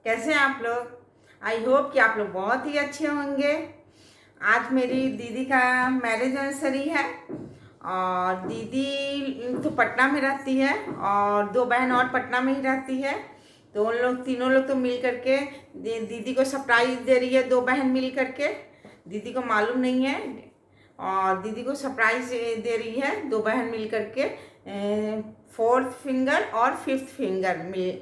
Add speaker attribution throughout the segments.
Speaker 1: कैसे हैं आप लोग। आई होप कि आप लोग बहुत ही अच्छे होंगे। आज मेरी दीदी का मैरिज एनिवर्सरी है और दीदी तो पटना में रहती है और दो बहन और पटना में ही रहती है। तो उन लोग तीनों लोग तो मिल करके दीदी को सरप्राइज दे रही है। दो बहन मिल करके, दीदी को मालूम नहीं है और दीदी को सरप्राइज दे रही है दो बहन मिल करके। फोर्थ फिंगर और फिफ्थ फिंगर मिल,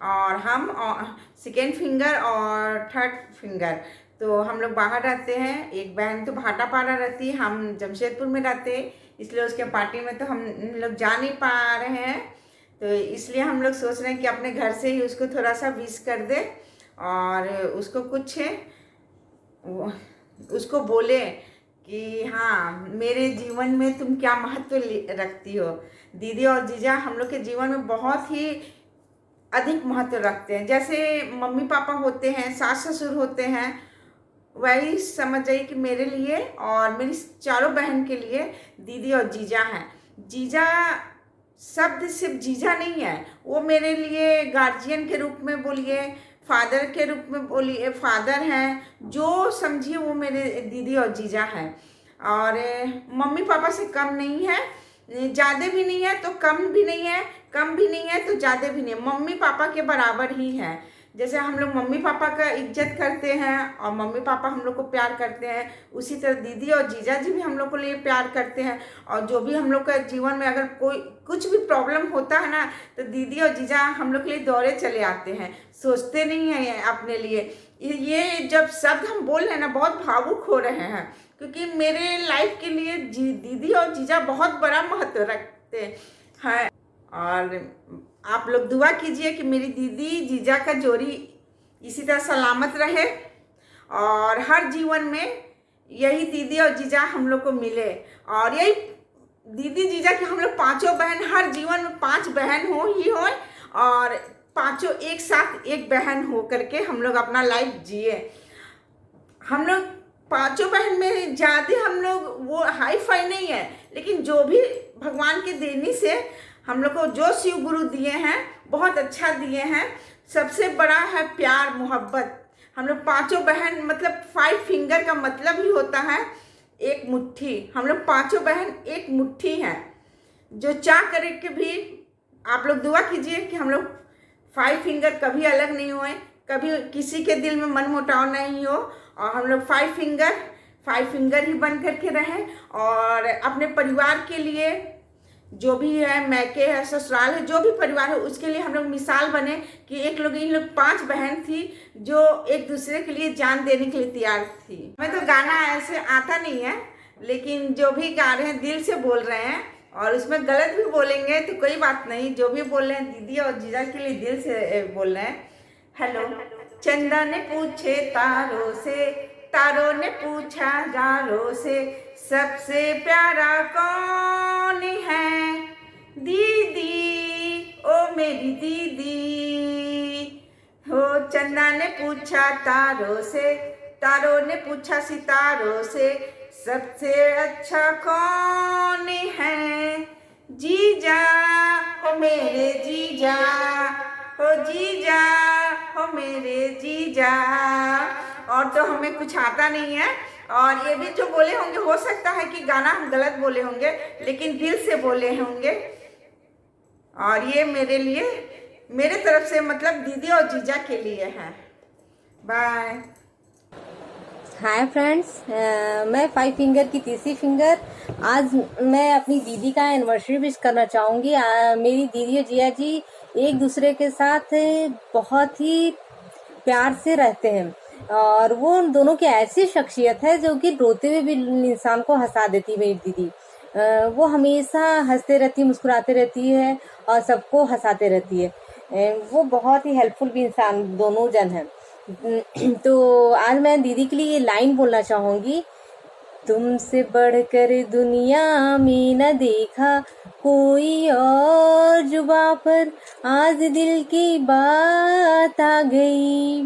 Speaker 1: और हम सेकेंड फिंगर और थर्ड फिंगर। तो हम लोग बाहर रहते हैं। एक बहन तो भाटापारा रहती है, हम जमशेदपुर में रहते हैं, इसलिए उसके पार्टी में तो हम लोग जा नहीं पा रहे हैं। तो इसलिए हम लोग सोच रहे हैं कि अपने घर से ही उसको थोड़ा सा विश कर दे और उसको कुछ उसको बोले कि हाँ, मेरे जीवन में तुम क्या महत्व रखती हो। दीदी और जीजा हम लोग के जीवन में बहुत ही अधिक महत्व रखते हैं। जैसे मम्मी पापा होते हैं, सास ससुर होते हैं, वही समझ जाइए कि मेरे लिए और मेरी चारों बहन के लिए दीदी और जीजा हैं। जीजा शब्द सिर्फ जीजा नहीं है, वो मेरे लिए गार्जियन के रूप में बोलिए, फादर के रूप में बोलिए, फादर हैं, जो समझिए वो मेरे दीदी और जीजा हैं। और मम्मी पापा से कम नहीं है, ज़्यादा भी नहीं है तो कम भी नहीं है, कम भी नहीं है तो ज़्यादा भी नहीं है, मम्मी पापा के बराबर ही है। जैसे हम लोग मम्मी पापा का इज्जत करते हैं और मम्मी पापा हम लोग को प्यार करते हैं, उसी तरह दीदी और जीजा जी भी हम लोग को लिए प्यार करते हैं। और जो भी हम लोग का जीवन में अगर कोई कुछ भी प्रॉब्लम होता है ना, तो दीदी और जीजा हम लोग के लिए दौड़े चले आते हैं, सोचते नहीं हैं अपने लिए। ये जब शब्द हम बोल रहे हैं ना, बहुत भावुक हो रहे हैं, क्योंकि मेरे लाइफ के लिए दीदी और जीजा बहुत बड़ा महत्व रखते हैं। और आप लोग दुआ कीजिए कि मेरी दीदी जीजा का जोड़ी इसी तरह सलामत रहे और हर जीवन में यही दीदी और जीजा हम लोग को मिले। और यही दीदी जीजा कि हम लोग पांचों बहन हर जीवन में पांच बहन हो ही हो और पांचों एक साथ एक बहन हो करके हम लोग अपना लाइफ जिए। हम लोग पांचों बहन में ज़्यादा हम लोग वो हाई फाई नहीं है, लेकिन जो भी भगवान के देने से हम लोग को जो शिव गुरु दिए हैं बहुत अच्छा दिए हैं। सबसे बड़ा है प्यार मोहब्बत। हम लोग पांचों बहन, मतलब 5 फिंगर का मतलब ही होता है एक मुट्ठी। हम लोग पांचों बहन एक मुट्ठी हैं। जो चाह करे के भी आप लोग दुआ कीजिए कि हम लोग 5 फिंगर कभी अलग नहीं हुए, कभी किसी के दिल में मन मुटाव नहीं हो और हम लोग 5 फिंगर ही बन करके रहें। और अपने परिवार के लिए जो भी है, मैके है, ससुराल है, जो भी परिवार है, उसके लिए हम लोग मिसाल बने कि एक लोग इन लोग 5 बहन थी जो एक दूसरे के लिए जान देने के लिए तैयार थी। हमें तो गाना ऐसे आता नहीं है, लेकिन जो भी गा रहे हैं दिल से बोल रहे हैं और उसमें गलत भी बोलेंगे तो कोई बात नहीं। जो भी बोल रहे हैं दीदी और जीजा के लिए दिल से बोल रहे हैं। हेलो। चंदा ने पूछे तारों से, तारों ने पूछा गारों से, सबसे प्यारा कौन है? दीदी, ओ मेरी दीदी हो। चंदा ने पूछा तारों से, तारों ने पूछा सितारों से, सबसे अच्छा कौन है? जीजा हो मेरे जीजा, हो जीजा हो मेरे जीजा। और तो हमें कुछ आता नहीं है और ये भी जो बोले होंगे हो सकता है कि गाना हम गलत बोले होंगे, लेकिन दिल से बोले होंगे। और ये मेरे लिए, मेरे तरफ से मतलब दीदी और जीजा के लिए है। बाय।
Speaker 2: हाय फ्रेंड्स, मैं 5 फिंगर की तीसरी फिंगर। आज मैं अपनी दीदी का एनिवर्सरी विश करना चाहूँगी। मेरी दीदी और जिया जी एक दूसरे के साथ बहुत ही प्यार से रहते हैं और वो उन दोनों की ऐसी शख्सियत है जो कि रोते हुए भी इंसान को हंसा देती है। मेरी दीदी वो हमेशा हंसते रहती है, मुस्कुराते रहती है और सबको हंसाते रहती है। वो बहुत ही हेल्पफुल भी इंसान दोनों जन हैं। तो आज मैं दीदी के लिए ये लाइन बोलना चाहूँगी। तुमसे बढ़कर दुनिया में न देखा कोई और, जुबां पर आज दिल की बात आ गई।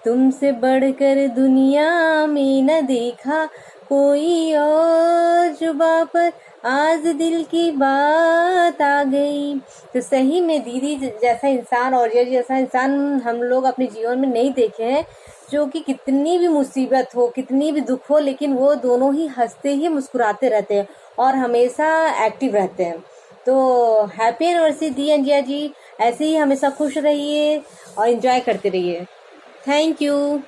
Speaker 2: तुमसे बढ़कर दुनिया में न देखा कोई और, जुबां पर आज दिल की बात आ गई। तो सही में दीदी जैसा इंसान और ये जैसा इंसान हम लोग अपने जीवन में नहीं देखे हैं, जो कि कितनी भी मुसीबत हो, कितनी भी दुख हो, लेकिन वो दोनों ही हंसते ही मुस्कुराते रहते हैं और हमेशा एक्टिव रहते हैं। तो हैप्पी एनिवर्सरी दी एंड जिया जी, ऐसे ही हमेशा खुश रहिए और एंजॉय करते रहिए। Thank you.